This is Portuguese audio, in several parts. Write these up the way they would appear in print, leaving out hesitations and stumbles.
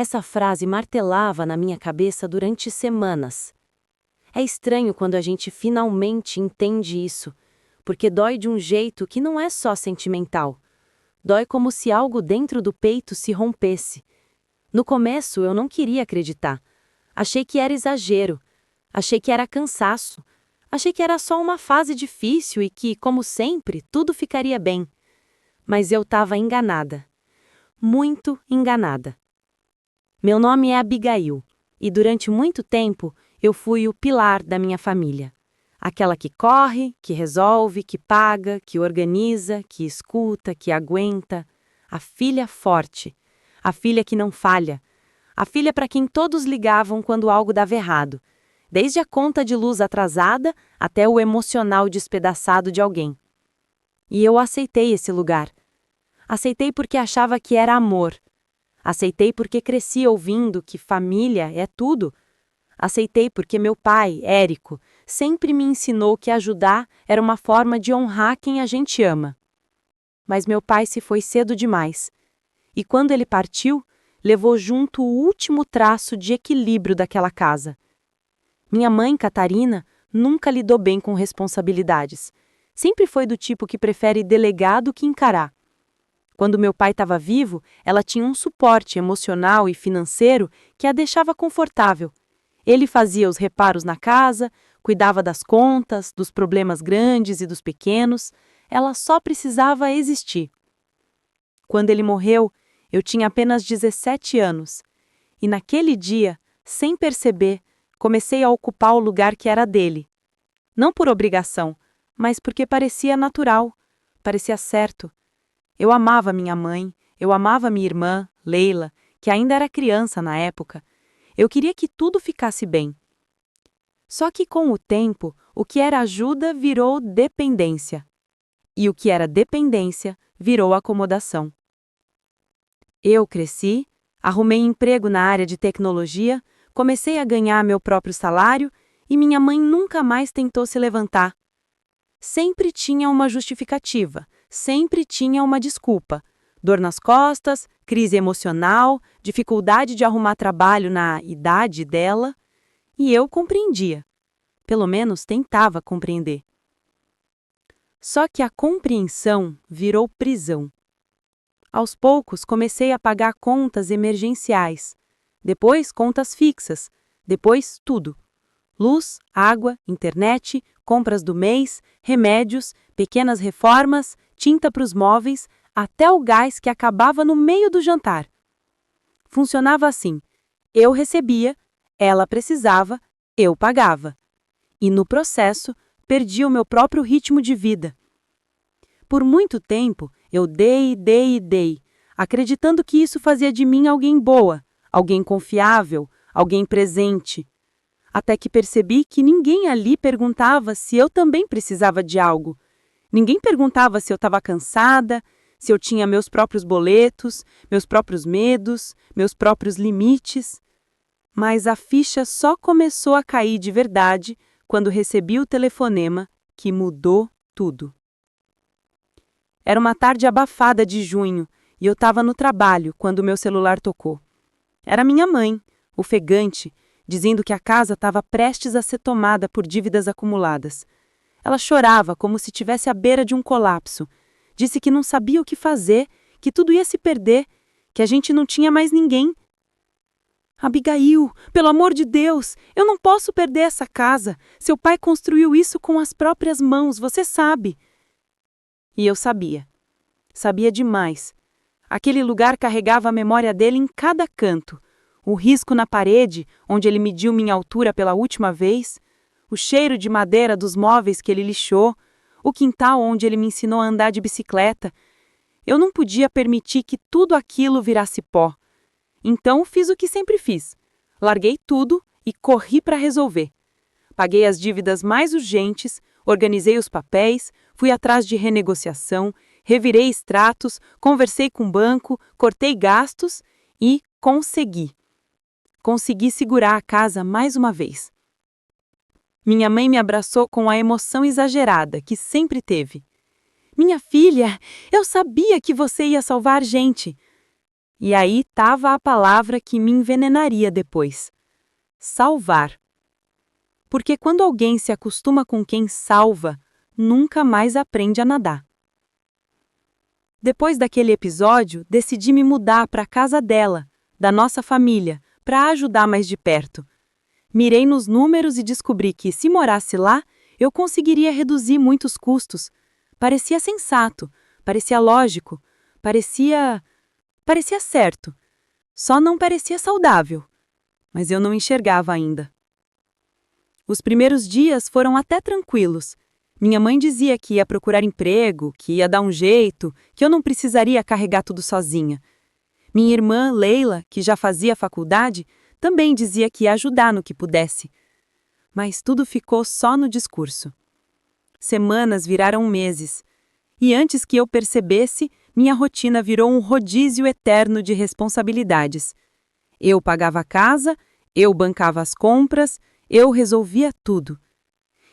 Essa frase martelava na minha cabeça durante semanas. É estranho quando a gente finalmente entende isso, porque dói de um jeito que não é só sentimental. Dói como se algo dentro do peito se rompesse. No começo eu não queria acreditar. Achei que era exagero. Achei que era cansaço. Achei que era só uma fase difícil e que, como sempre, tudo ficaria bem. Mas eu estava enganada. Muito enganada. Meu nome é Abigail, e durante muito tempo eu fui o pilar da minha família. Aquela que corre, que resolve, que paga, que organiza, que escuta, que aguenta. A filha forte. A filha que não falha. A filha para quem todos ligavam quando algo dava errado. Desde a conta de luz atrasada até o emocional despedaçado de alguém. E eu aceitei esse lugar. Aceitei porque achava que era amor. Aceitei porque cresci ouvindo que família é tudo. Aceitei porque meu pai, Érico, sempre me ensinou que ajudar era uma forma de honrar quem a gente ama. Mas meu pai se foi cedo demais. E quando ele partiu, levou junto o último traço de equilíbrio daquela casa. Minha mãe, Catarina, nunca lidou bem com responsabilidades. Sempre foi do tipo que prefere delegar do que encarar. Quando meu pai estava vivo, ela tinha um suporte emocional e financeiro que a deixava confortável. Ele fazia os reparos na casa, cuidava das contas, dos problemas grandes e dos pequenos. Ela só precisava existir. Quando ele morreu, eu tinha apenas 17 anos. E naquele dia, sem perceber, comecei a ocupar o lugar que era dele. Não por obrigação, mas porque parecia natural, parecia certo. Eu amava minha mãe, eu amava minha irmã, Leila, que ainda era criança na época. Eu queria que tudo ficasse bem. Só que com o tempo, o que era ajuda virou dependência. E o que era dependência virou acomodação. Eu cresci, arrumei emprego na área de tecnologia, comecei a ganhar meu próprio salário e minha mãe nunca mais tentou se levantar. Sempre tinha uma justificativa, sempre tinha uma desculpa. Dor nas costas, crise emocional, dificuldade de arrumar trabalho na idade dela. E eu compreendia. Pelo menos tentava compreender. Só que a compreensão virou prisão. Aos poucos comecei a pagar contas emergenciais. Depois contas fixas. Depois tudo. Luz, água, internet, compras do mês, remédios, pequenas reformas, tinta para os móveis, até o gás que acabava no meio do jantar. Funcionava assim: eu recebia, ela precisava, eu pagava. E no processo, perdi o meu próprio ritmo de vida. Por muito tempo, eu dei, acreditando que isso fazia de mim alguém boa, alguém confiável, alguém presente. Até que percebi que ninguém ali perguntava se eu também precisava de algo. Ninguém perguntava se eu estava cansada, se eu tinha meus próprios boletos, meus próprios medos, meus próprios limites. Mas a ficha só começou a cair de verdade quando recebi o telefonema que mudou tudo. Era uma tarde abafada de junho e eu estava no trabalho quando meu celular tocou. Era minha mãe, ofegante, dizendo que a casa estava prestes a ser tomada por dívidas acumuladas. Ela chorava como se estivesse à beira de um colapso. Disse que não sabia o que fazer, que tudo ia se perder, que a gente não tinha mais ninguém. Abigail, pelo amor de Deus, eu não posso perder essa casa. Seu pai construiu isso com as próprias mãos, você sabe. E eu sabia. Sabia demais. Aquele lugar carregava a memória dele em cada canto. O risco na parede, onde ele mediu minha altura pela última vez, o cheiro de madeira dos móveis que ele lixou, o quintal onde ele me ensinou a andar de bicicleta. Eu não podia permitir que tudo aquilo virasse pó. Então fiz o que sempre fiz. Larguei tudo e corri para resolver. Paguei as dívidas mais urgentes, organizei os papéis, fui atrás de renegociação, revirei extratos, conversei com o banco, cortei gastos e consegui. Consegui segurar a casa mais uma vez. Minha mãe me abraçou com a emoção exagerada que sempre teve. Minha filha, eu sabia que você ia salvar a gente. E aí estava a palavra que me envenenaria depois: salvar. Porque quando alguém se acostuma com quem salva, nunca mais aprende a nadar. Depois daquele episódio, decidi me mudar para a casa dela, da nossa família, para ajudar mais de perto. Mirei nos números e descobri que, se morasse lá, eu conseguiria reduzir muitos custos. Parecia sensato, parecia lógico, parecia certo. Só não parecia saudável. Mas eu não enxergava ainda. Os primeiros dias foram até tranquilos. Minha mãe dizia que ia procurar emprego, que ia dar um jeito, que eu não precisaria carregar tudo sozinha. Minha irmã, Leila, que já fazia faculdade, também dizia que ia ajudar no que pudesse. Mas tudo ficou só no discurso. Semanas viraram meses. E antes que eu percebesse, minha rotina virou um rodízio eterno de responsabilidades. Eu pagava a casa, eu bancava as compras, eu resolvia tudo.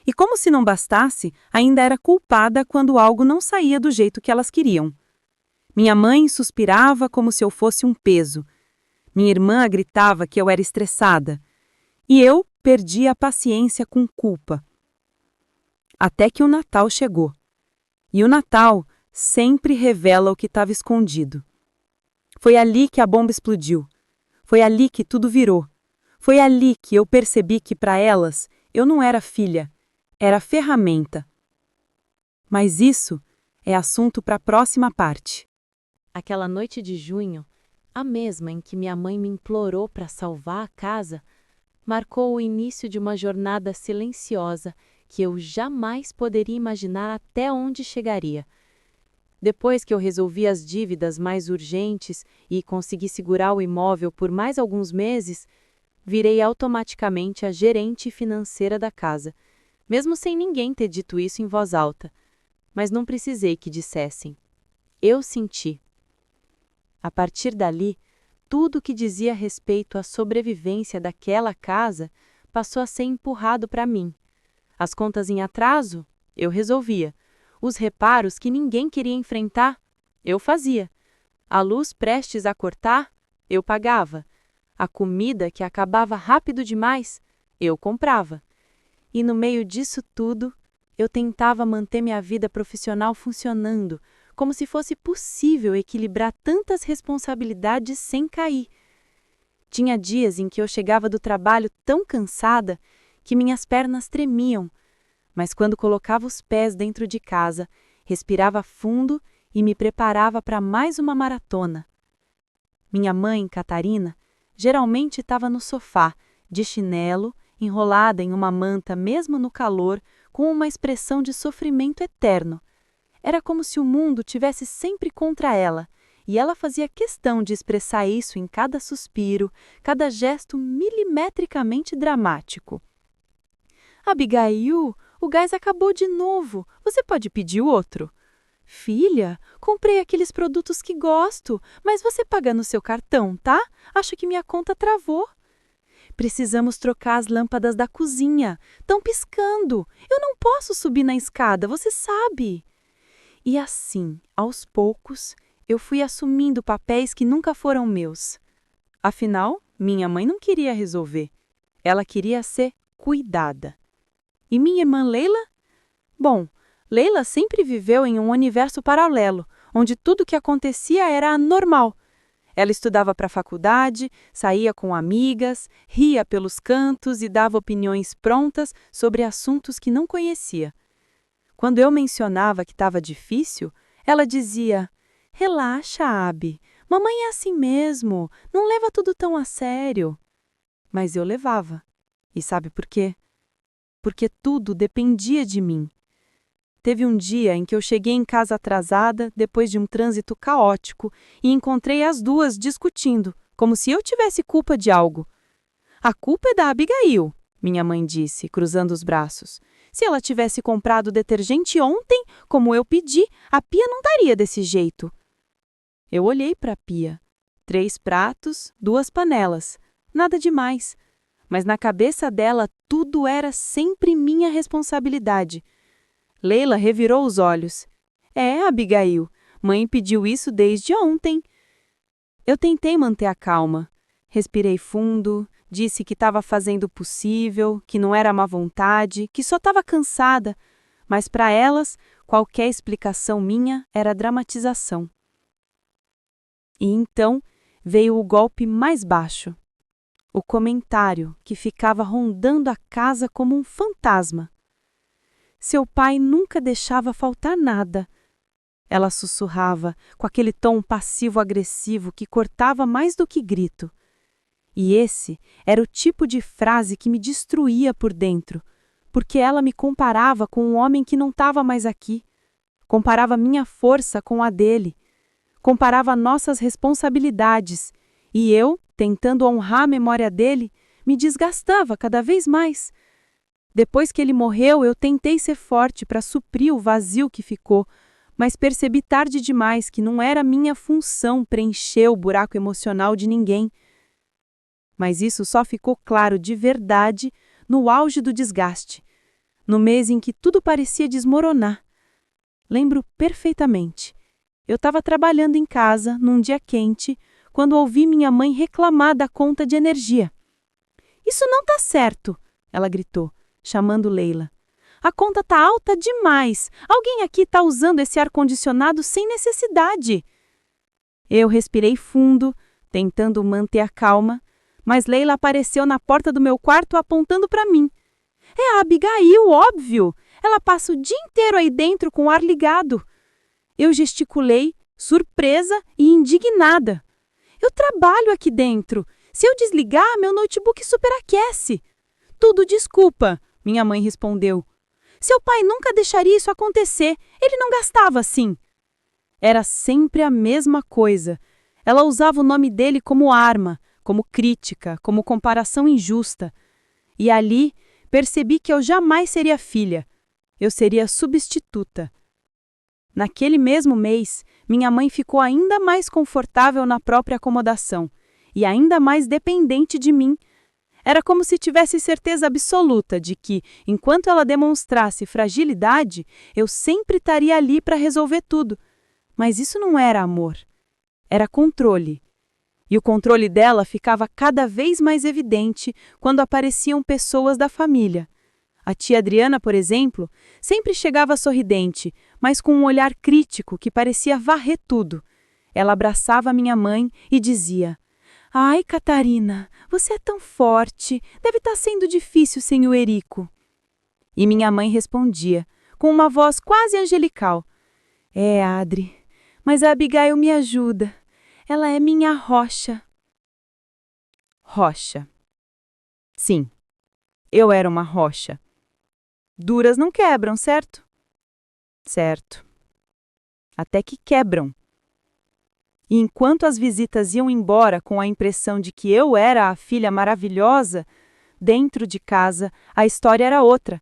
E como se não bastasse, ainda era culpada quando algo não saía do jeito que elas queriam. Minha mãe suspirava como se eu fosse um peso. Minha irmã gritava que eu era estressada. E eu perdia a paciência com culpa. Até que o Natal chegou. E o Natal sempre revela o que estava escondido. Foi ali que a bomba explodiu. Foi ali que tudo virou. Foi ali que eu percebi que, para elas, eu não era filha, era ferramenta. Mas isso é assunto para a próxima parte. Aquela noite de junho, a mesma em que minha mãe me implorou para salvar a casa, marcou o início de uma jornada silenciosa que eu jamais poderia imaginar até onde chegaria. Depois que eu resolvi as dívidas mais urgentes e consegui segurar o imóvel por mais alguns meses, virei automaticamente a gerente financeira da casa, mesmo sem ninguém ter dito isso em voz alta. Mas não precisei que dissessem. Eu senti. A partir dali, tudo que dizia respeito à sobrevivência daquela casa passou a ser empurrado para mim. As contas em atraso, eu resolvia. Os reparos que ninguém queria enfrentar, eu fazia. A luz prestes a cortar, eu pagava. A comida que acabava rápido demais, eu comprava. E no meio disso tudo, eu tentava manter minha vida profissional funcionando, como se fosse possível equilibrar tantas responsabilidades sem cair. Tinha dias em que eu chegava do trabalho tão cansada que minhas pernas tremiam, mas quando colocava os pés dentro de casa, respirava fundo e me preparava para mais uma maratona. Minha mãe, Catarina, geralmente estava no sofá, de chinelo, enrolada em uma manta mesmo no calor, com uma expressão de sofrimento eterno. Era como se o mundo tivesse sempre contra ela, e ela fazia questão de expressar isso em cada suspiro, cada gesto milimetricamente dramático. Abigail, o gás acabou de novo. Você pode pedir outro? Filha, comprei aqueles produtos que gosto, mas você paga no seu cartão, tá? Acho que minha conta travou. Precisamos trocar as lâmpadas da cozinha. Estão piscando. Eu não posso subir na escada, você sabe. E assim, aos poucos, eu fui assumindo papéis que nunca foram meus. Afinal, minha mãe não queria resolver. Ela queria ser cuidada. E minha irmã Leila? Bom, Leila sempre viveu em um universo paralelo, onde tudo o que acontecia era normal. Ela estudava para a faculdade, saía com amigas, ria pelos cantos e dava opiniões prontas sobre assuntos que não conhecia. Quando eu mencionava que estava difícil, ela dizia: "Relaxa, Abi, mamãe é assim mesmo, não leva tudo tão a sério." Mas eu levava. E sabe por quê? Porque tudo dependia de mim. Teve um dia em que eu cheguei em casa atrasada, depois de um trânsito caótico, e encontrei as duas discutindo, como se eu tivesse culpa de algo. "A culpa é da Abigail", minha mãe disse, cruzando os braços. "Se ela tivesse comprado detergente ontem, como eu pedi, a pia não estaria desse jeito." Eu olhei para a pia. 3 pratos, 2 panelas. Nada demais. Mas na cabeça dela tudo era sempre minha responsabilidade. Leila revirou os olhos. "É, Abigail, mãe pediu isso desde ontem." Eu tentei manter a calma. Respirei fundo, disse que estava fazendo o possível, que não era má vontade, que só estava cansada, mas para elas, qualquer explicação minha era dramatização. E então veio o golpe mais baixo. O comentário que ficava rondando a casa como um fantasma. Seu pai nunca deixava faltar nada. Ela sussurrava, com aquele tom passivo-agressivo que cortava mais do que grito. E esse era o tipo de frase que me destruía por dentro, porque ela me comparava com um homem que não estava mais aqui. Comparava minha força com a dele. Comparava nossas responsabilidades. E eu, tentando honrar a memória dele, me desgastava cada vez mais. Depois que ele morreu, eu tentei ser forte para suprir o vazio que ficou, mas percebi tarde demais que não era minha função preencher o buraco emocional de ninguém. Mas isso só ficou claro de verdade no auge do desgaste, no mês em que tudo parecia desmoronar. Lembro perfeitamente. Eu estava trabalhando em casa, num dia quente, quando ouvi minha mãe reclamar da conta de energia. "Isso não está certo", ela gritou, chamando Leila. "A conta está alta demais. Alguém aqui está usando esse ar-condicionado sem necessidade." Eu respirei fundo, tentando manter a calma, mas Leila apareceu na porta do meu quarto apontando para mim. "É a Abigail, óbvio! Ela passa o dia inteiro aí dentro com o ar ligado." Eu gesticulei, surpresa e indignada. "Eu trabalho aqui dentro. Se eu desligar, meu notebook superaquece." "Tudo desculpa", minha mãe respondeu. "Seu pai nunca deixaria isso acontecer. Ele não gastava assim." Era sempre a mesma coisa. Ela usava o nome dele como arma, como crítica, como comparação injusta. E ali percebi que eu jamais seria filha. Eu seria substituta. Naquele mesmo mês, minha mãe ficou ainda mais confortável na própria acomodação e ainda mais dependente de mim. Era como se tivesse certeza absoluta de que, enquanto ela demonstrasse fragilidade, eu sempre estaria ali para resolver tudo. Mas isso não era amor. Era controle. E o controle dela ficava cada vez mais evidente quando apareciam pessoas da família. A tia Adriana, por exemplo, sempre chegava sorridente, mas com um olhar crítico que parecia varrer tudo. Ela abraçava minha mãe e dizia: "Ai, Catarina, você é tão forte. Deve estar sendo difícil sem o Erico." E minha mãe respondia, com uma voz quase angelical: "É, Adri, mas a Abigail me ajuda. Ela é minha rocha." Rocha. Sim, eu era uma rocha. Duras não quebram, certo? Certo. Até que quebram. E enquanto as visitas iam embora com a impressão de que eu era a filha maravilhosa, dentro de casa a história era outra.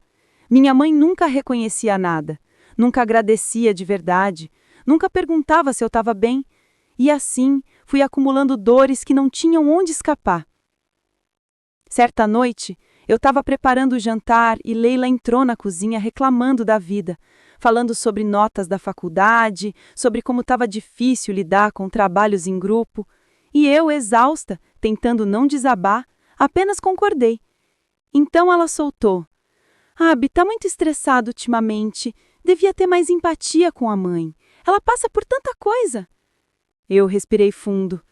Minha mãe nunca reconhecia nada, nunca agradecia de verdade, nunca perguntava se eu estava bem, e assim fui acumulando dores que não tinham onde escapar. Certa noite, eu estava preparando o jantar e Leila entrou na cozinha reclamando da vida, falando sobre notas da faculdade, sobre como estava difícil lidar com trabalhos em grupo, e eu, exausta, tentando não desabar, apenas concordei. Então ela soltou: "Abi, tá muito estressado ultimamente, devia ter mais empatia com a mãe. Ela passa por tanta coisa." Eu respirei fundo,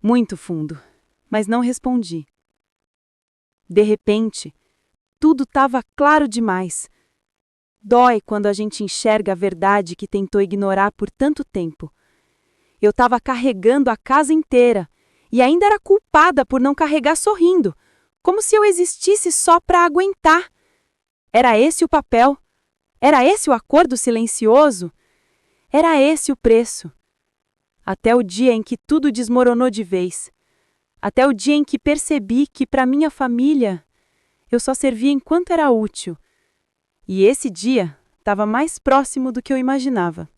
muito fundo, mas não respondi. De repente, tudo estava claro demais. Dói quando a gente enxerga a verdade que tentou ignorar por tanto tempo. Eu estava carregando a casa inteira e ainda era culpada por não carregar sorrindo, como se eu existisse só para aguentar. Era esse o papel? Era esse o acordo silencioso? Era esse o preço? Até o dia em que tudo desmoronou de vez. Até o dia em que percebi que, para minha família, eu só servia enquanto era útil. E esse dia estava mais próximo do que eu imaginava.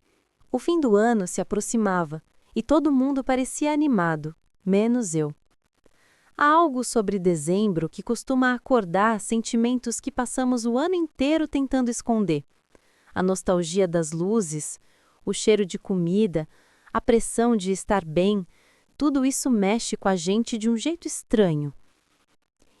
O fim do ano se aproximava e todo mundo parecia animado, menos eu. Há algo sobre dezembro que costuma acordar sentimentos que passamos o ano inteiro tentando esconder. A nostalgia das luzes, o cheiro de comida, a pressão de estar bem, tudo isso mexe com a gente de um jeito estranho.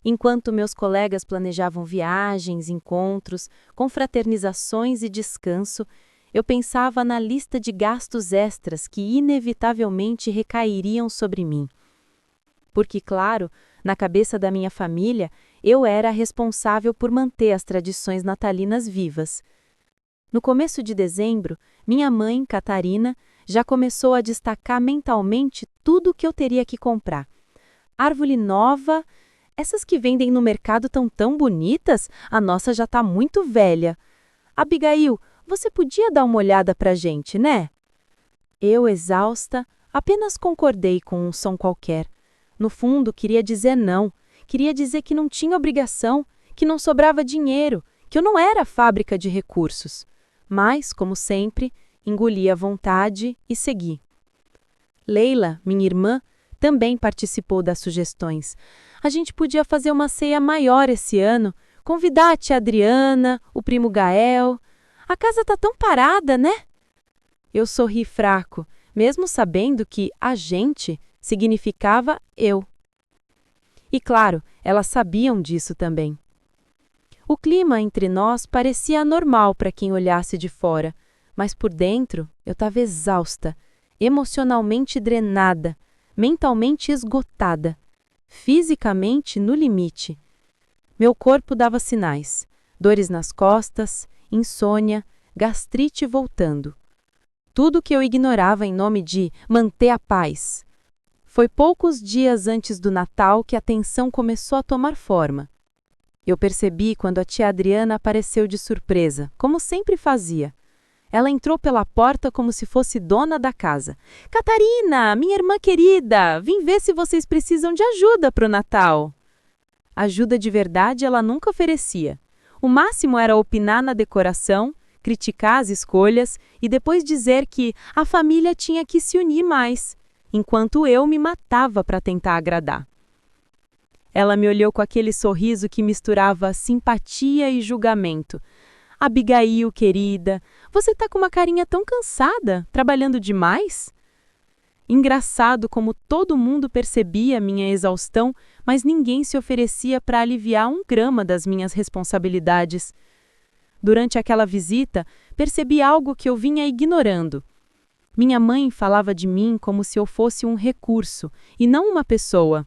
Enquanto meus colegas planejavam viagens, encontros, confraternizações e descanso, eu pensava na lista de gastos extras que inevitavelmente recairiam sobre mim. Porque, claro, na cabeça da minha família, eu era a responsável por manter as tradições natalinas vivas. No começo de dezembro, minha mãe, Catarina, já começou a destacar mentalmente tudo o que eu teria que comprar. Árvore nova, essas que vendem no mercado estão tão bonitas, a nossa já está muito velha. Abigail, você podia dar uma olhada pra gente, né? Eu, exausta, apenas concordei com um som qualquer. No fundo, queria dizer não. Queria dizer que não tinha obrigação, que não sobrava dinheiro, que eu não era fábrica de recursos. Mas, como sempre, engoli a vontade e segui. Leila, minha irmã, também participou das sugestões. A gente podia fazer uma ceia maior esse ano, convidar a tia Adriana, o primo Gael. A casa tá tão parada, né? Eu sorri fraco, mesmo sabendo que a gente significava eu. E claro, elas sabiam disso também. O clima entre nós parecia normal para quem olhasse de fora, mas por dentro eu estava exausta, emocionalmente drenada, mentalmente esgotada, fisicamente no limite. Meu corpo dava sinais, dores nas costas, insônia, gastrite voltando. Tudo que eu ignorava em nome de manter a paz. Foi poucos dias antes do Natal que a tensão começou a tomar forma. Eu percebi quando a tia Adriana apareceu de surpresa, como sempre fazia. Ela entrou pela porta como se fosse dona da casa. Catarina, minha irmã querida, vim ver se vocês precisam de ajuda para o Natal. Ajuda de verdade ela nunca oferecia. O máximo era opinar na decoração, criticar as escolhas e depois dizer que a família tinha que se unir mais, enquanto eu me matava para tentar agradar. Ela me olhou com aquele sorriso que misturava simpatia e julgamento. Abigail, querida, você tá com uma carinha tão cansada, trabalhando demais? Engraçado como todo mundo percebia minha exaustão, mas ninguém se oferecia para aliviar 1 grama das minhas responsabilidades. Durante aquela visita, percebi algo que eu vinha ignorando. Minha mãe falava de mim como se eu fosse um recurso, e não uma pessoa.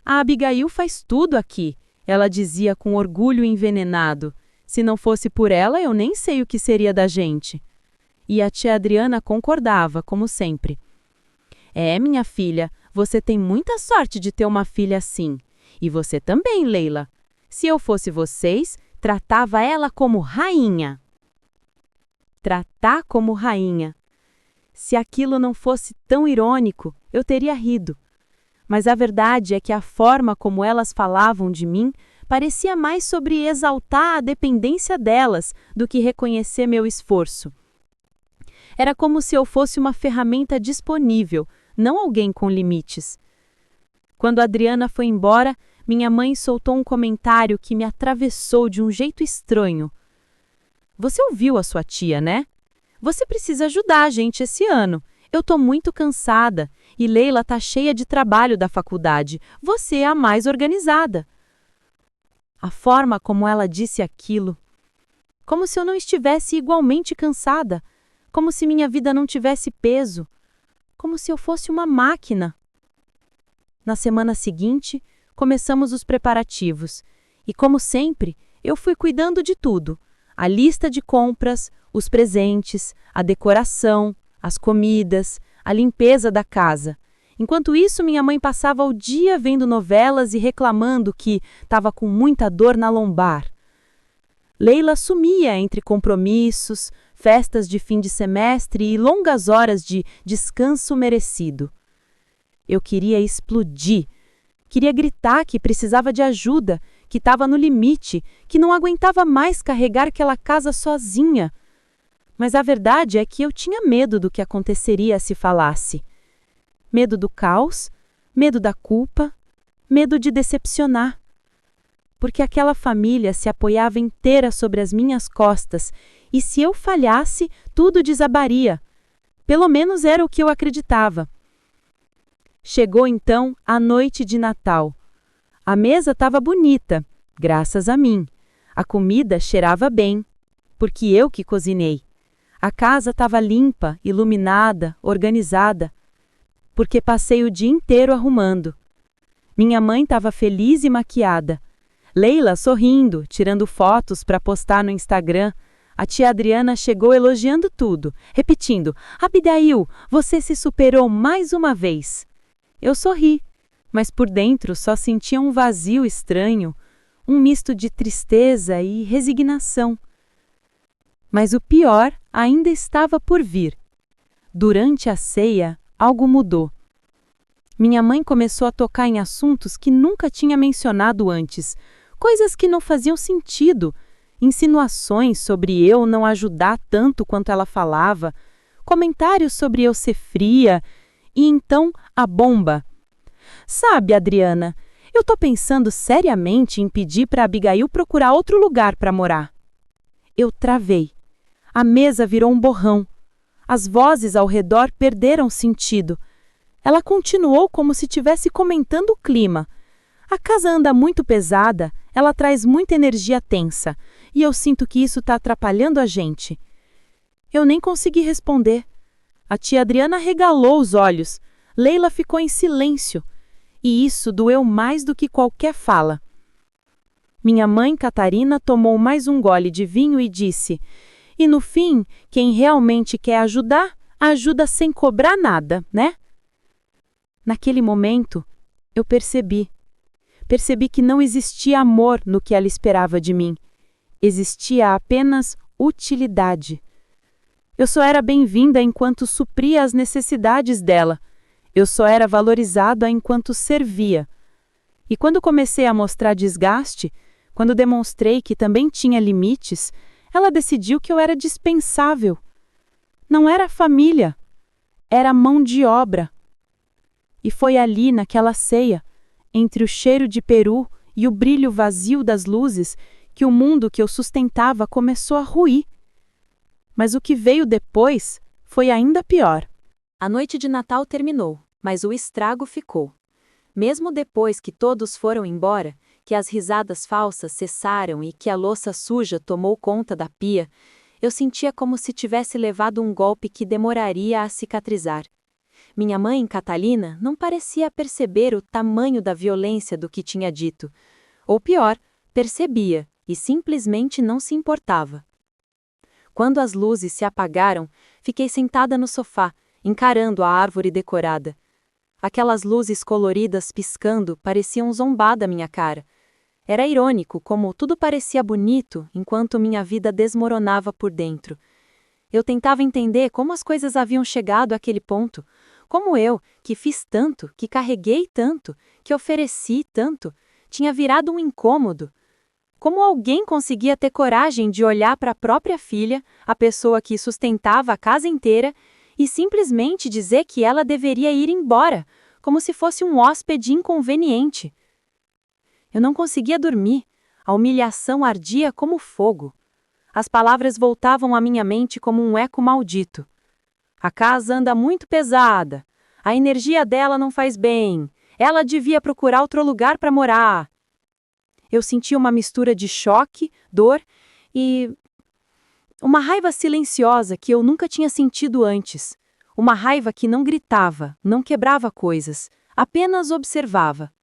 A Abigail faz tudo aqui, ela dizia com orgulho envenenado. Se não fosse por ela, eu nem sei o que seria da gente. E a tia Adriana concordava, como sempre. É, minha filha, você tem muita sorte de ter uma filha assim. E você também, Leila. Se eu fosse vocês, tratava ela como rainha. Tratar como rainha. Se aquilo não fosse tão irônico, eu teria rido. Mas a verdade é que a forma como elas falavam de mim parecia mais sobre exaltar a dependência delas do que reconhecer meu esforço. Era como se eu fosse uma ferramenta disponível, não alguém com limites. Quando a Adriana foi embora, minha mãe soltou um comentário que me atravessou de um jeito estranho. Você ouviu a sua tia, né? Você precisa ajudar a gente esse ano. Eu tô muito cansada e Leila tá cheia de trabalho da faculdade. Você é a mais organizada. A forma como ela disse aquilo, como se eu não estivesse igualmente cansada, como se minha vida não tivesse peso, como se eu fosse uma máquina. Na semana seguinte, começamos os preparativos e, como sempre, eu fui cuidando de tudo: a lista de compras, os presentes, a decoração, as comidas, a limpeza da casa. Enquanto isso, minha mãe passava o dia vendo novelas e reclamando que estava com muita dor na lombar. Leila sumia entre compromissos, festas de fim de semestre e longas horas de descanso merecido. Eu queria explodir. Queria gritar que precisava de ajuda, que estava no limite, que não aguentava mais carregar aquela casa sozinha. Mas a verdade é que eu tinha medo do que aconteceria se falasse. Medo do caos, medo da culpa, medo de decepcionar. Porque aquela família se apoiava inteira sobre as minhas costas, e se eu falhasse, tudo desabaria. Pelo menos era o que eu acreditava. Chegou então a noite de Natal. A mesa estava bonita, graças a mim. A comida cheirava bem, porque eu que cozinhei. A casa estava limpa, iluminada, organizada, porque passei o dia inteiro arrumando. Minha mãe estava feliz e maquiada. Leila sorrindo, tirando fotos para postar no Instagram. A tia Adriana chegou elogiando tudo, repetindo: Abigail, você se superou mais uma vez. Eu sorri, mas por dentro só sentia um vazio estranho, um misto de tristeza e resignação. Mas o pior ainda estava por vir. Durante a ceia, algo mudou. Minha mãe começou a tocar em assuntos que nunca tinha mencionado antes, coisas que não faziam sentido, insinuações sobre eu não ajudar tanto quanto ela falava, comentários sobre eu ser fria, e então a bomba. Sabe, Adriana, eu tô pensando seriamente em pedir para Abigail procurar outro lugar para morar. Eu travei. A mesa virou um borrão. As vozes ao redor perderam sentido. Ela continuou como se estivesse comentando o clima. A casa anda muito pesada, ela traz muita energia tensa, e eu sinto que isso está atrapalhando a gente. Eu nem consegui responder. A tia Adriana regalou os olhos. Leila ficou em silêncio, e isso doeu mais do que qualquer fala. Minha mãe, Catarina, tomou mais um gole de vinho e disse: e no fim, quem realmente quer ajudar, ajuda sem cobrar nada, né? Naquele momento, eu percebi que não existia amor no que ela esperava de mim. Existia apenas utilidade. Eu só era bem-vinda enquanto supria as necessidades dela. Eu só era valorizada enquanto servia. E quando comecei a mostrar desgaste, quando demonstrei que também tinha limites, ela decidiu que eu era dispensável. Não era família, era mão de obra. E foi ali, naquela ceia, entre o cheiro de peru e o brilho vazio das luzes, que o mundo que eu sustentava começou a ruir. Mas o que veio depois foi ainda pior. A noite de Natal terminou, mas o estrago ficou. Mesmo depois que todos foram embora, que as risadas falsas cessaram e que a louça suja tomou conta da pia, eu sentia como se tivesse levado um golpe que demoraria a cicatrizar. Minha mãe, Catalina, não parecia perceber o tamanho da violência do que tinha dito. Ou pior, percebia e simplesmente não se importava. Quando as luzes se apagaram, fiquei sentada no sofá, encarando a árvore decorada. Aquelas luzes coloridas piscando pareciam zombar da minha cara. Era irônico como tudo parecia bonito enquanto minha vida desmoronava por dentro. Eu tentava entender como as coisas haviam chegado àquele ponto. Como eu, que fiz tanto, que carreguei tanto, que ofereci tanto, tinha virado um incômodo. Como alguém conseguia ter coragem de olhar para a própria filha, a pessoa que sustentava a casa inteira, e simplesmente dizer que ela deveria ir embora, como se fosse um hóspede inconveniente. Eu não conseguia dormir, a humilhação ardia como fogo. As palavras voltavam à minha mente como um eco maldito. A casa anda muito pesada, a energia dela não faz bem, ela devia procurar outro lugar para morar. Eu sentia uma mistura de choque, dor e uma raiva silenciosa que eu nunca tinha sentido antes. Uma raiva que não gritava, não quebrava coisas, apenas observava.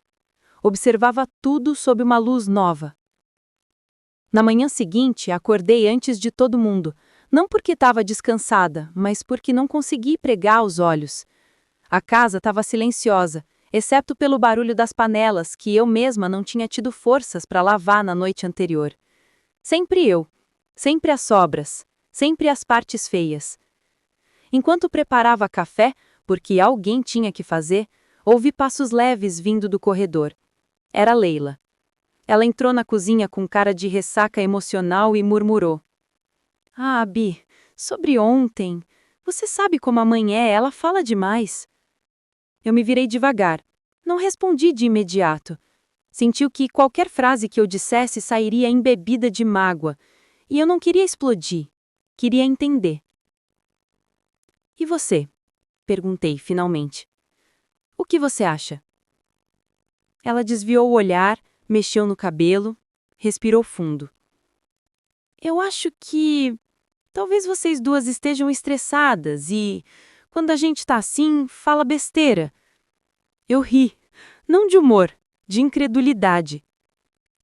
Observava tudo sob uma luz nova. Na manhã seguinte, acordei antes de todo mundo, não porque estava descansada, mas porque não consegui pregar os olhos. A casa estava silenciosa, exceto pelo barulho das panelas que eu mesma não tinha tido forças para lavar na noite anterior. Sempre eu, sempre as sobras, sempre as partes feias. Enquanto preparava café, porque alguém tinha que fazer, ouvi passos leves vindo do corredor. Era Leila. Ela entrou na cozinha com cara de ressaca emocional e murmurou: "Ah, Abi, sobre ontem. Você sabe como a mãe é, ela fala demais." Eu me virei devagar. Não respondi de imediato. Senti que qualquer frase que eu dissesse sairia embebida de mágoa. E eu não queria explodir. Queria entender. "E você?" perguntei finalmente. O que você acha? Ela desviou o olhar, mexeu no cabelo, respirou fundo. Eu acho que talvez vocês duas estejam estressadas e, quando a gente tá assim, fala besteira. Eu ri, não de humor, de incredulidade.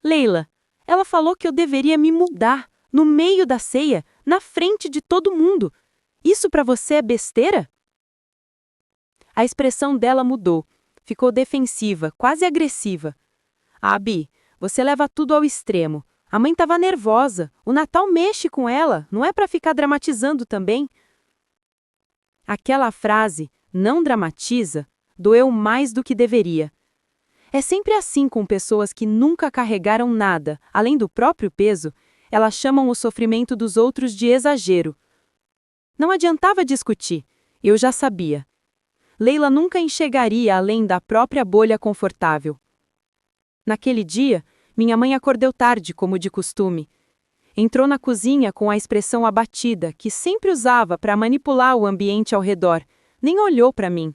Leila, ela falou que eu deveria me mudar, no meio da ceia, na frente de todo mundo. Isso pra você é besteira? A expressão dela mudou. Ficou defensiva, quase agressiva. Abi, você leva tudo ao extremo. A mãe estava nervosa. O Natal mexe com ela, não é para ficar dramatizando também. Aquela frase, não dramatiza, doeu mais do que deveria. É sempre assim com pessoas que nunca carregaram nada, além do próprio peso, elas chamam o sofrimento dos outros de exagero. Não adiantava discutir, eu já sabia. Leila nunca enxergaria além da própria bolha confortável. Naquele dia, minha mãe acordou tarde, como de costume. Entrou na cozinha com a expressão abatida, que sempre usava para manipular o ambiente ao redor. Nem olhou para mim.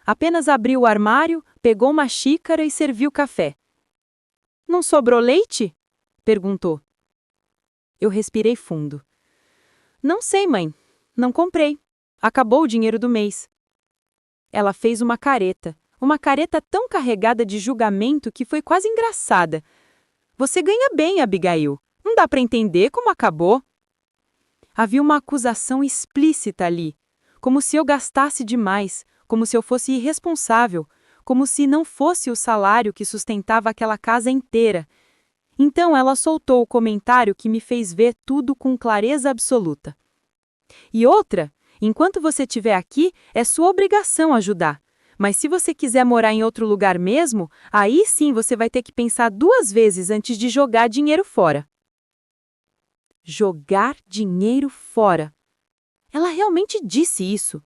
Apenas abriu o armário, pegou uma xícara e serviu café. Não sobrou leite? Perguntou. Eu respirei fundo. Não sei, mãe. Não comprei. Acabou o dinheiro do mês. Ela fez uma careta tão carregada de julgamento que foi quase engraçada. Você ganha bem, Abigail. Não dá para entender como acabou. Havia uma acusação explícita ali, como se eu gastasse demais, como se eu fosse irresponsável, como se não fosse o salário que sustentava aquela casa inteira. Então ela soltou o comentário que me fez ver tudo com clareza absoluta. E outra, enquanto você estiver aqui, é sua obrigação ajudar. Mas se você quiser morar em outro lugar mesmo, aí sim você vai ter que pensar 2 vezes antes de jogar dinheiro fora. Jogar dinheiro fora. Ela realmente disse isso.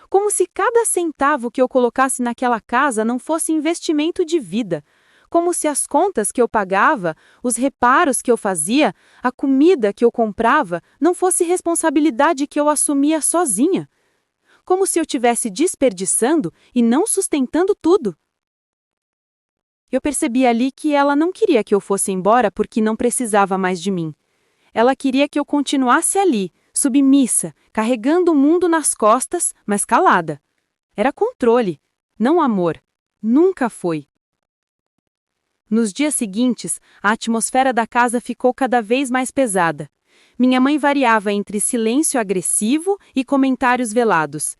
Como se cada centavo que eu colocasse naquela casa não fosse investimento de vida. Como se as contas que eu pagava, os reparos que eu fazia, a comida que eu comprava, não fosse responsabilidade que eu assumia sozinha. Como se eu estivesse desperdiçando e não sustentando tudo. Eu percebi ali que ela não queria que eu fosse embora porque não precisava mais de mim. Ela queria que eu continuasse ali, submissa, carregando o mundo nas costas, mas calada. Era controle, não amor. Nunca foi. Nos dias seguintes, a atmosfera da casa ficou cada vez mais pesada. Minha mãe variava entre silêncio agressivo e comentários velados.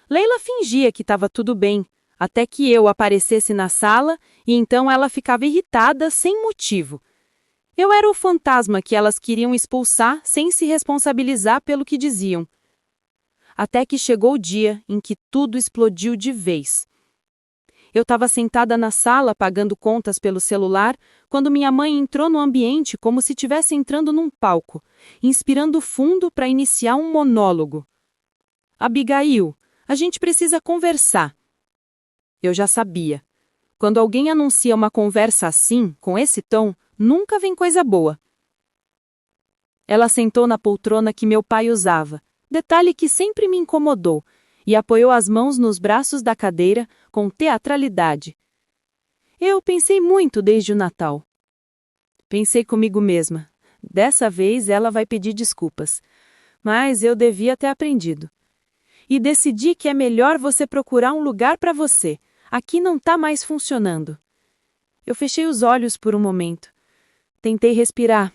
Leila fingia que estava tudo bem, até que eu aparecesse na sala e então ela ficava irritada sem motivo. Eu era o fantasma que elas queriam expulsar sem se responsabilizar pelo que diziam. Até que chegou o dia em que tudo explodiu de vez. Eu estava sentada na sala pagando contas pelo celular quando minha mãe entrou no ambiente como se estivesse entrando num palco, inspirando fundo para iniciar um monólogo. Abigail, a gente precisa conversar. Eu já sabia. Quando alguém anuncia uma conversa assim, com esse tom, nunca vem coisa boa. Ela sentou na poltrona que meu pai usava, detalhe que sempre me incomodou, e apoiou as mãos nos braços da cadeira com teatralidade. Eu pensei muito desde o Natal. Pensei comigo mesma. Dessa vez ela vai pedir desculpas. Mas eu devia ter aprendido. E decidi que é melhor você procurar um lugar para você. Aqui não está mais funcionando. Eu fechei os olhos por um momento. Tentei respirar.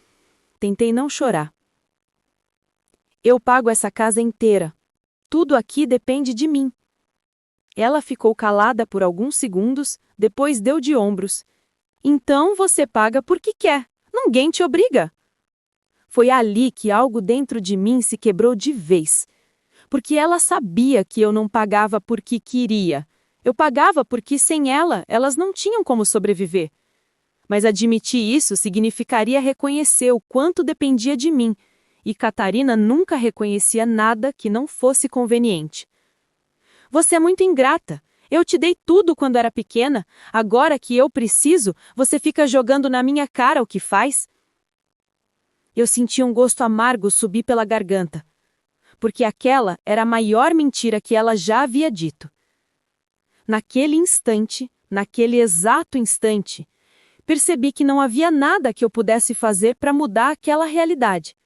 Tentei não chorar. Eu pago essa casa inteira. Tudo aqui depende de mim. Ela ficou calada por alguns segundos, depois deu de ombros. Então você paga porque quer. Ninguém te obriga. Foi ali que algo dentro de mim se quebrou de vez. Porque ela sabia que eu não pagava porque queria. Eu pagava porque sem ela, elas não tinham como sobreviver. Mas admitir isso significaria reconhecer o quanto dependia de mim. E Catarina nunca reconhecia nada que não fosse conveniente. Você é muito ingrata. Eu te dei tudo quando era pequena. Agora que eu preciso, você fica jogando na minha cara o que faz? Eu senti um gosto amargo subir pela garganta. Porque aquela era a maior mentira que ela já havia dito. naquele instante, naquele exato instante, percebi que não havia nada que eu pudesse fazer para mudar aquela realidade.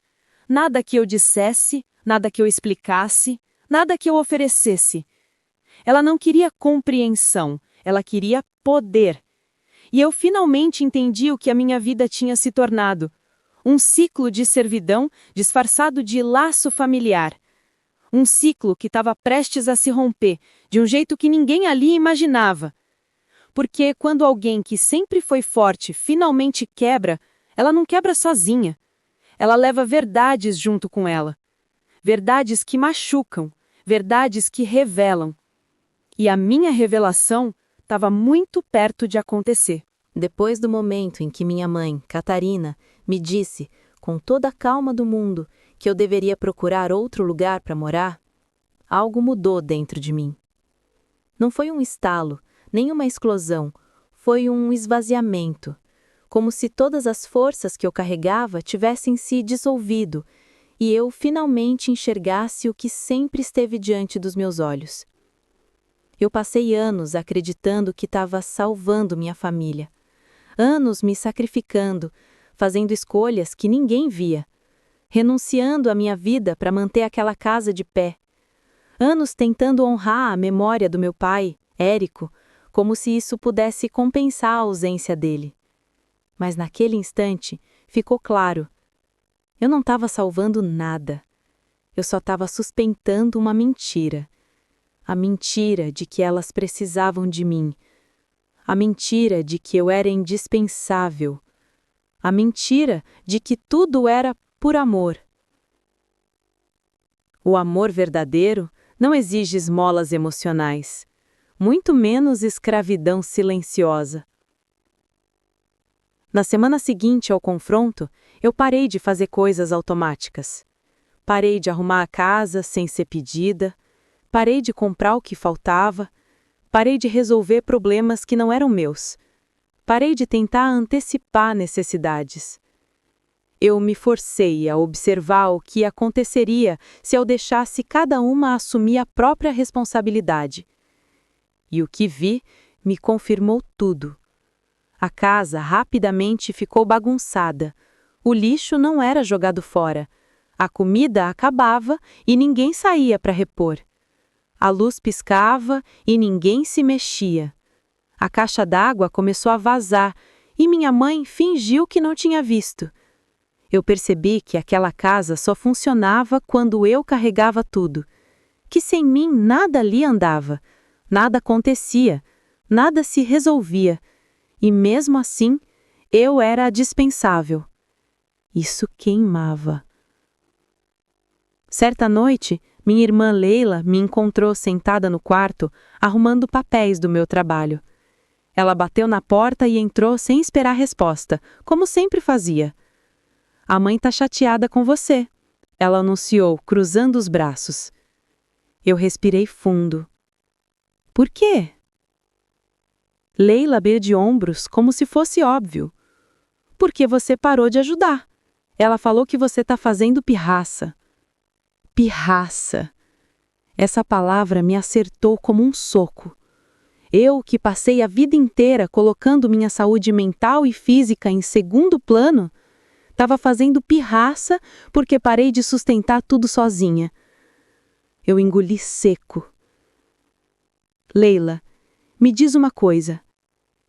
Nada que eu dissesse, nada que eu explicasse, nada que eu oferecesse. Ela não queria compreensão, ela queria poder. E eu finalmente entendi o que a minha vida tinha se tornado. Um ciclo de servidão disfarçado de laço familiar. Um ciclo que estava prestes a se romper, de um jeito que ninguém ali imaginava. Porque quando alguém que sempre foi forte finalmente quebra, ela não quebra sozinha. Ela leva verdades junto com ela. Verdades que machucam, verdades que revelam. E a minha revelação estava muito perto de acontecer. Depois do momento em que minha mãe, Catarina, me disse, com toda a calma do mundo, que eu deveria procurar outro lugar para morar, algo mudou dentro de mim. Não foi um estalo, nem uma explosão, foi um esvaziamento, como se todas as forças que eu carregava tivessem se dissolvido e eu finalmente enxergasse o que sempre esteve diante dos meus olhos. Eu passei anos acreditando que estava salvando minha família, anos me sacrificando, fazendo escolhas que ninguém via, renunciando à minha vida para manter aquela casa de pé, anos tentando honrar a memória do meu pai, Érico, como se isso pudesse compensar a ausência dele. Mas naquele instante ficou claro, eu não estava salvando nada, eu só estava sustentando uma mentira. A mentira de que elas precisavam de mim. A mentira de que eu era indispensável. A mentira de que tudo era por amor. O amor verdadeiro não exige esmolas emocionais, muito menos escravidão silenciosa. Na semana seguinte ao confronto, eu parei de fazer coisas automáticas. Parei de arrumar a casa sem ser pedida. Parei de comprar o que faltava, parei de resolver problemas que não eram meus, parei de tentar antecipar necessidades. Eu me forcei a observar o que aconteceria se eu deixasse cada uma assumir a própria responsabilidade. E o que vi me confirmou tudo. A casa rapidamente ficou bagunçada, o lixo não era jogado fora, a comida acabava e ninguém saía para repor. A luz piscava e ninguém se mexia. A caixa d'água começou a vazar e minha mãe fingiu que não tinha visto. Eu percebi que aquela casa só funcionava quando eu carregava tudo, que sem mim nada ali andava, nada acontecia, nada se resolvia, e mesmo assim eu era a dispensável. Isso queimava. Certa noite, minha irmã Leila me encontrou sentada no quarto, arrumando papéis do meu trabalho. Ela bateu na porta e entrou sem esperar resposta, como sempre fazia. "A mãe tá chateada com você", ela anunciou, cruzando os braços. Eu respirei fundo. "Por quê?" Leila abriu de ombros, como se fosse óbvio. "Porque você parou de ajudar. Ela falou que você tá fazendo pirraça." Pirraça. Essa palavra me acertou como um soco. Eu, que passei a vida inteira colocando minha saúde mental e física em segundo plano, estava fazendo pirraça porque parei de sustentar tudo sozinha. Eu engoli seco. "Leila, me diz uma coisa.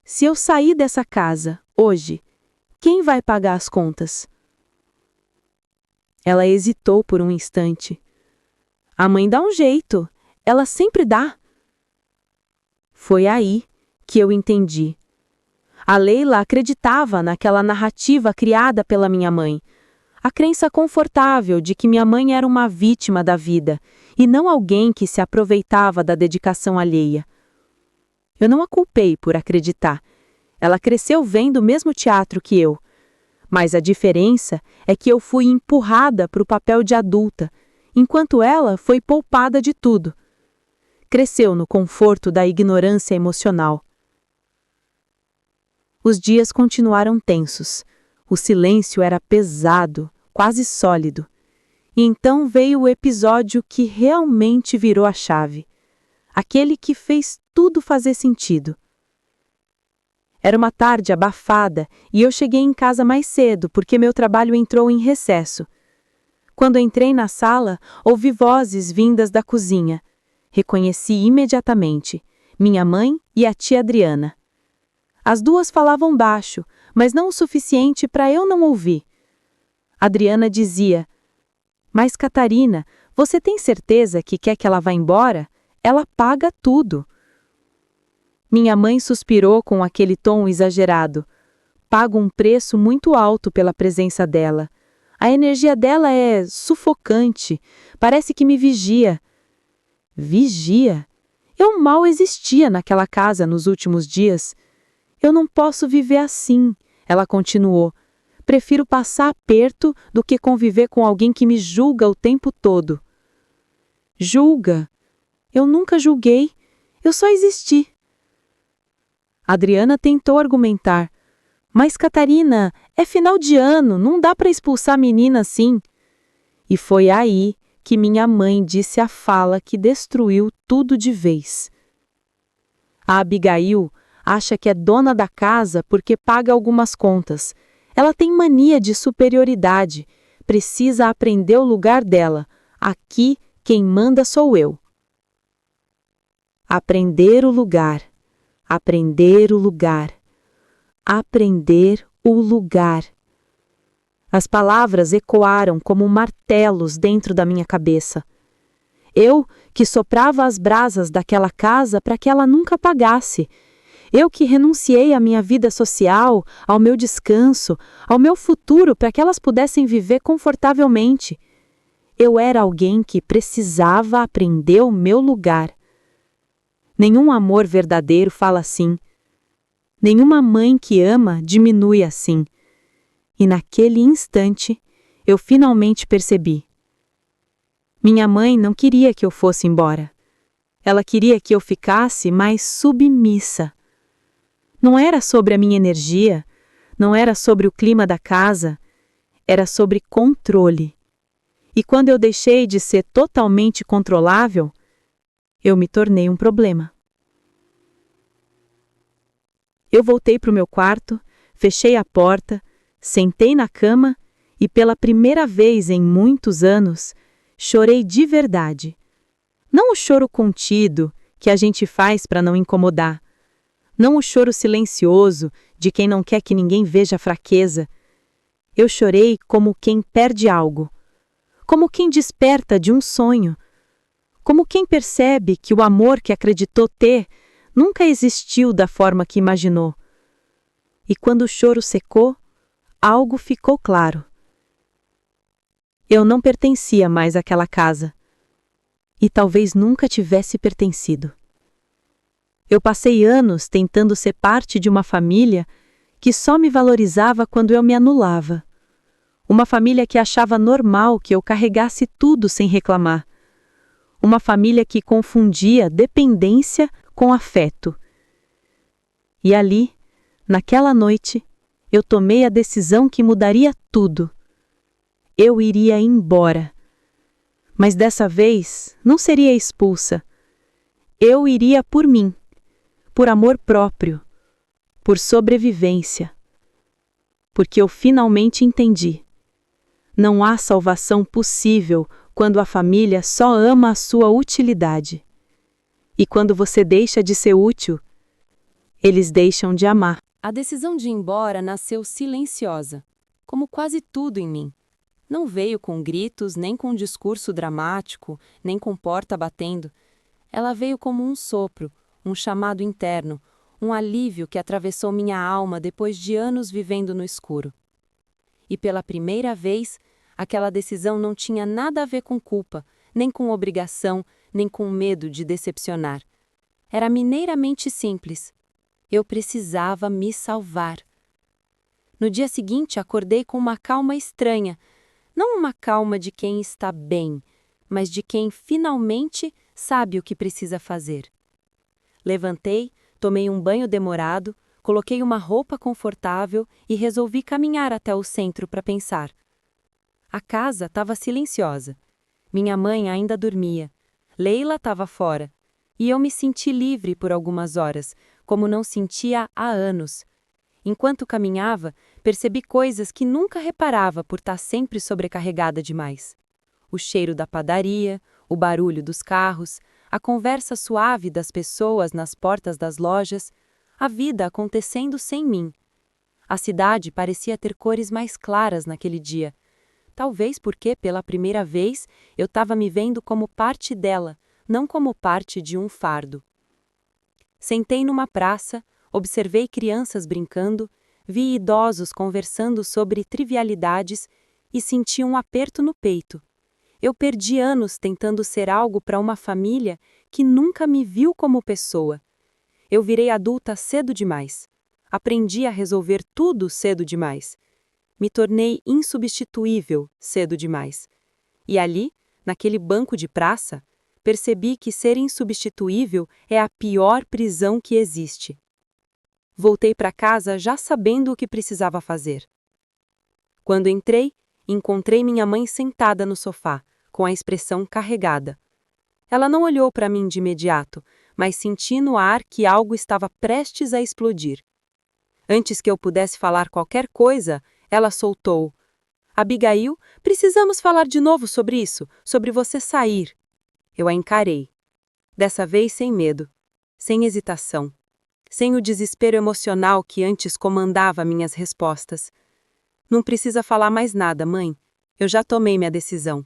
Se eu sair dessa casa, hoje, quem vai pagar as contas?" Ela hesitou por um instante. "A mãe dá um jeito. Ela sempre dá." Foi aí que eu entendi. A Leila acreditava naquela narrativa criada pela minha mãe. A crença confortável de que minha mãe era uma vítima da vida e não alguém que se aproveitava da dedicação alheia. Eu não a culpei por acreditar. Ela cresceu vendo o mesmo teatro que eu. Mas a diferença é que eu fui empurrada para o papel de adulta, enquanto ela foi poupada de tudo. Cresceu no conforto da ignorância emocional. Os dias continuaram tensos. O silêncio era pesado, quase sólido. E então veio o episódio que realmente virou a chave. Aquele que fez tudo fazer sentido. Era uma tarde abafada e eu cheguei em casa mais cedo porque meu trabalho entrou em recesso. Quando entrei na sala, ouvi vozes vindas da cozinha. Reconheci imediatamente minha mãe e a tia Adriana. As duas falavam baixo, mas não o suficiente para eu não ouvir. Adriana dizia: "Mas Catarina, você tem certeza que quer que ela vá embora? Ela paga tudo." Minha mãe suspirou com aquele tom exagerado. "Pago um preço muito alto pela presença dela. A energia dela é sufocante. Parece que me vigia." Vigia? Eu mal existia naquela casa nos últimos dias. "Eu não posso viver assim", ela continuou. "Prefiro passar aperto do que conviver com alguém que me julga o tempo todo." Julga? Eu nunca julguei. Eu só existi. Adriana tentou argumentar. "Mas, Catarina, é final de ano, não dá para expulsar a menina assim." E foi aí que minha mãe disse a fala que destruiu tudo de vez. A Abigail acha que é dona da casa porque paga algumas contas. Ela tem mania de superioridade. Precisa aprender o lugar dela. Aqui, quem manda sou eu. Aprender o lugar. Aprender o lugar. Aprender o lugar. As palavras ecoaram como martelos dentro da minha cabeça. Eu, que soprava as brasas daquela casa para que ela nunca apagasse. Eu que renunciei à minha vida social, ao meu descanso, ao meu futuro para que elas pudessem viver confortavelmente. Eu era alguém que precisava aprender o meu lugar. Nenhum amor verdadeiro fala assim. Nenhuma mãe que ama diminui assim. E naquele instante, eu finalmente percebi. Minha mãe não queria que eu fosse embora. Ela queria que eu ficasse mais submissa. Não era sobre a minha energia, não era sobre o clima da casa, era sobre controle. E quando eu deixei de ser totalmente controlável, eu me tornei um problema. Eu voltei para o meu quarto, fechei a porta, sentei na cama e, pela primeira vez em muitos anos, chorei de verdade. Não o choro contido que a gente faz para não incomodar. Não o choro silencioso de quem não quer que ninguém veja a fraqueza. Eu chorei como quem perde algo. Como quem desperta de um sonho. Como quem percebe que o amor que acreditou ter nunca existiu da forma que imaginou. E quando o choro secou, algo ficou claro. Eu não pertencia mais àquela casa. E talvez nunca tivesse pertencido. Eu passei anos tentando ser parte de uma família que só me valorizava quando eu me anulava. Uma família que achava normal que eu carregasse tudo sem reclamar. Uma família que confundia dependência com afeto. E ali, naquela noite, eu tomei a decisão que mudaria tudo. Eu iria embora. Mas dessa vez não seria expulsa. Eu iria por mim, por amor próprio, por sobrevivência. Porque eu finalmente entendi. Não há salvação possível quando a família só ama a sua utilidade. E quando você deixa de ser útil, eles deixam de amar. A decisão de ir embora nasceu silenciosa, como quase tudo em mim. Não veio com gritos, nem com discurso dramático, nem com porta batendo. Ela veio como um sopro, um chamado interno, um alívio que atravessou minha alma depois de anos vivendo no escuro. E pela primeira vez, aquela decisão não tinha nada a ver com culpa, nem com obrigação, nem com medo de decepcionar. Era mineiramente simples. Eu precisava me salvar. No dia seguinte, acordei com uma calma estranha. Não uma calma de quem está bem, mas de quem finalmente sabe o que precisa fazer. Levantei, tomei um banho demorado, coloquei uma roupa confortável e resolvi caminhar até o centro para pensar. A casa estava silenciosa. Minha mãe ainda dormia. Leila estava fora. E eu me senti livre por algumas horas, como não sentia há anos. Enquanto caminhava, percebi coisas que nunca reparava por estar sempre sobrecarregada demais. O cheiro da padaria, o barulho dos carros, a conversa suave das pessoas nas portas das lojas, a vida acontecendo sem mim. A cidade parecia ter cores mais claras naquele dia. Talvez porque, pela primeira vez, eu estava me vendo como parte dela, não como parte de um fardo. Sentei numa praça, observei crianças brincando, vi idosos conversando sobre trivialidades e senti um aperto no peito. Eu perdi anos tentando ser algo para uma família que nunca me viu como pessoa. Eu virei adulta cedo demais. Aprendi a resolver tudo cedo demais. Me tornei insubstituível cedo demais. E ali, naquele banco de praça, percebi que ser insubstituível é a pior prisão que existe. Voltei para casa já sabendo o que precisava fazer. Quando entrei, encontrei minha mãe sentada no sofá, com a expressão carregada. Ela não olhou para mim de imediato, mas senti no ar que algo estava prestes a explodir. Antes que eu pudesse falar qualquer coisa, ela soltou: Abigail, precisamos falar de novo sobre isso, sobre você sair. Eu a encarei. Dessa vez sem medo, sem hesitação, sem o desespero emocional que antes comandava minhas respostas. Não precisa falar mais nada, mãe. Eu já tomei minha decisão.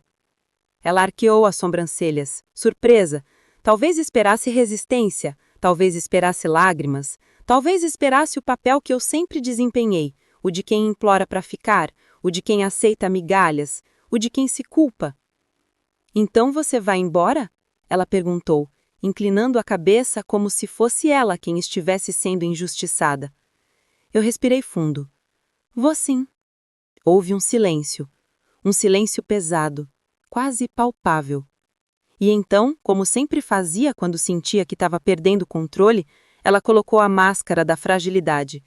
Ela arqueou as sobrancelhas, surpresa. Talvez esperasse resistência, talvez esperasse lágrimas, talvez esperasse o papel que eu sempre desempenhei, o de quem implora para ficar, o de quem aceita migalhas, o de quem se culpa. Então você vai embora? Ela perguntou, inclinando a cabeça como se fosse ela quem estivesse sendo injustiçada. Eu respirei fundo. Vou sim. Houve um silêncio pesado, quase palpável. E então, como sempre fazia quando sentia que estava perdendo o controle, ela colocou a máscara da fragilidade.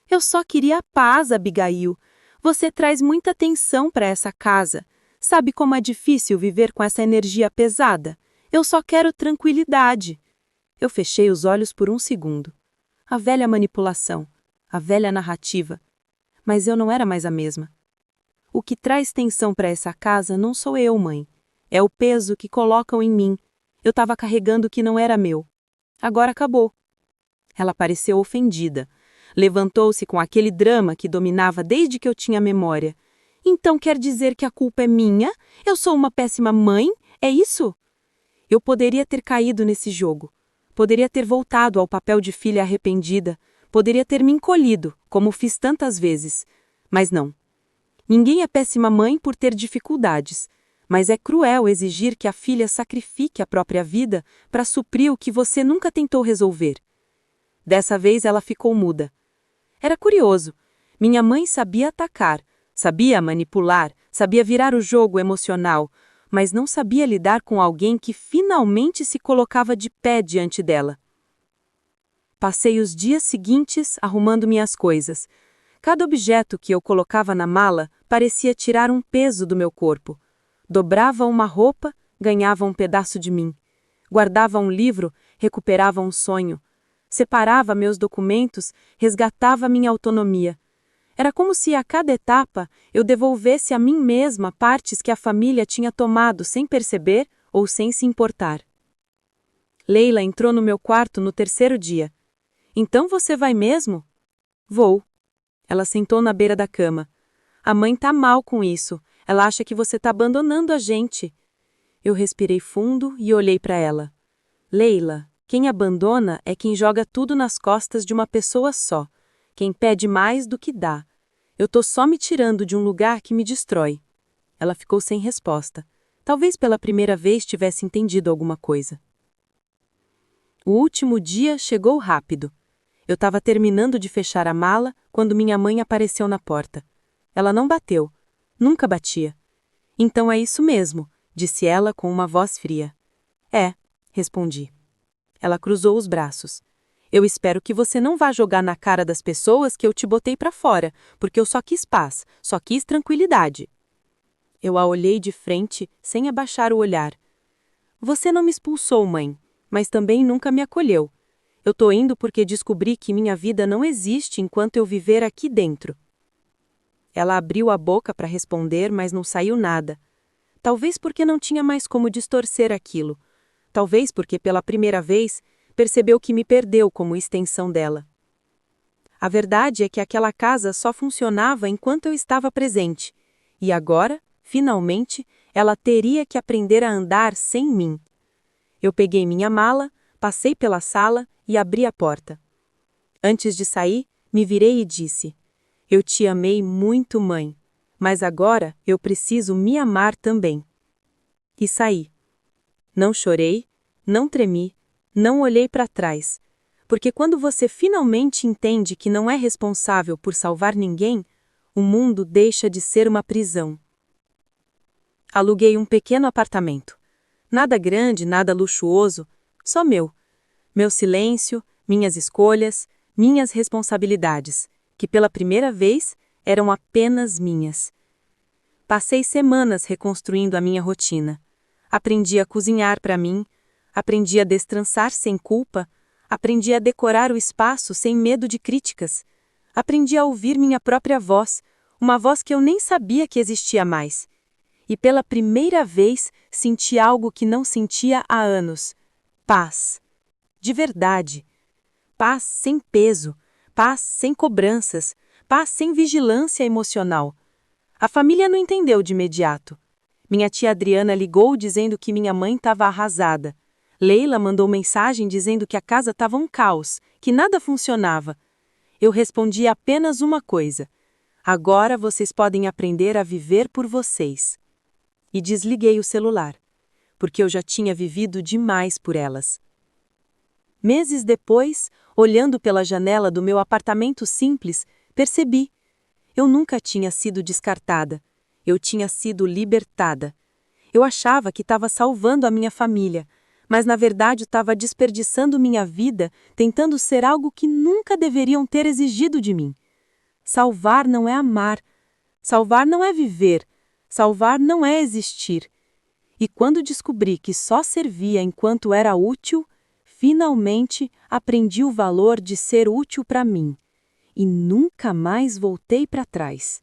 Eu só queria paz, Abigail. Você traz muita tensão para essa casa. Sabe como é difícil viver com essa energia pesada? Eu só quero tranquilidade. Eu fechei os olhos por um segundo. A velha manipulação, a velha narrativa. Mas eu não era mais a mesma. O que traz tensão para essa casa não sou eu, mãe. É o peso que colocam em mim. Eu estava carregando o que não era meu. Agora acabou. Ela pareceu ofendida. Levantou-se com aquele drama que dominava desde que eu tinha memória. Então quer dizer que a culpa é minha? Eu sou uma péssima mãe? É isso? Eu poderia ter caído nesse jogo. Poderia ter voltado ao papel de filha arrependida. Poderia ter me encolhido, como fiz tantas vezes. Mas não. Ninguém é péssima mãe por ter dificuldades. Mas é cruel exigir que a filha sacrifique a própria vida para suprir o que você nunca tentou resolver. Dessa vez ela ficou muda. Era curioso. Minha mãe sabia atacar, sabia manipular, sabia virar o jogo emocional, mas não sabia lidar com alguém que finalmente se colocava de pé diante dela. Passei os dias seguintes arrumando minhas coisas. Cada objeto que eu colocava na mala parecia tirar um peso do meu corpo. Dobrava uma roupa, ganhava um pedaço de mim. Guardava um livro, recuperava um sonho. Separava meus documentos, resgatava minha autonomia. Era como se a cada etapa eu devolvesse a mim mesma partes que a família tinha tomado sem perceber ou sem se importar. Leila entrou no meu quarto no terceiro dia. Então você vai mesmo? Vou. Ela sentou na beira da cama. A mãe tá mal com isso. Ela acha que você tá abandonando a gente. Eu respirei fundo e olhei para ela. Leila, quem abandona é quem joga tudo nas costas de uma pessoa só. Quem pede mais do que dá. Eu tô só me tirando de um lugar que me destrói. Ela ficou sem resposta. Talvez pela primeira vez tivesse entendido alguma coisa. O último dia chegou rápido. Eu estava terminando de fechar a mala quando minha mãe apareceu na porta. Ela não bateu. Nunca batia. Então é isso mesmo, disse ela com uma voz fria. É, respondi. Ela cruzou os braços. Eu espero que você não vá jogar na cara das pessoas que eu te botei para fora, porque eu só quis paz, só quis tranquilidade. Eu a olhei de frente, sem abaixar o olhar. Você não me expulsou, mãe. mas também nunca me acolheu. Eu tô indo porque descobri que minha vida não existe enquanto eu viver aqui dentro. Ela abriu a boca para responder, mas não saiu nada. Talvez porque não tinha mais como distorcer aquilo. Talvez porque, pela primeira vez, percebeu que me perdeu como extensão dela. A verdade é que aquela casa só funcionava enquanto eu estava presente. E agora, finalmente, ela teria que aprender a andar sem mim. Eu peguei minha mala, passei pela sala e abri a porta. Antes de sair, me virei e disse: "Eu te amei muito, mãe, mas agora eu preciso me amar também." E saí. Não chorei, não tremi, não olhei para trás, porque quando você finalmente entende que não é responsável por salvar ninguém, o mundo deixa de ser uma prisão. Aluguei um pequeno apartamento. Nada grande, nada luxuoso, só meu. Meu silêncio, minhas escolhas, minhas responsabilidades, que pela primeira vez eram apenas minhas. Passei semanas reconstruindo a minha rotina. Aprendi a cozinhar para mim, aprendi a destrançar sem culpa, aprendi a decorar o espaço sem medo de críticas. Aprendi a ouvir minha própria voz, uma voz que eu nem sabia que existia mais. E pela primeira vez senti algo que não sentia há anos: paz. De verdade. Paz sem peso, paz sem cobranças, paz sem vigilância emocional. A família não entendeu de imediato. Minha tia Adriana ligou dizendo que minha mãe estava arrasada. Leila mandou mensagem dizendo que a casa estava um caos, que nada funcionava. Eu respondi apenas uma coisa: agora vocês podem aprender a viver por vocês. E desliguei o celular, porque eu já tinha vivido demais por elas. Meses depois, olhando pela janela do meu apartamento simples, percebi: eu nunca tinha sido descartada, eu tinha sido libertada. Eu achava que estava salvando a minha família, mas na verdade estava desperdiçando minha vida tentando ser algo que nunca deveriam ter exigido de mim. Salvar não é amar, salvar não é viver, salvar não é existir. E quando descobri que só servia enquanto era útil, finalmente aprendi o valor de ser útil para mim. E nunca mais voltei para trás.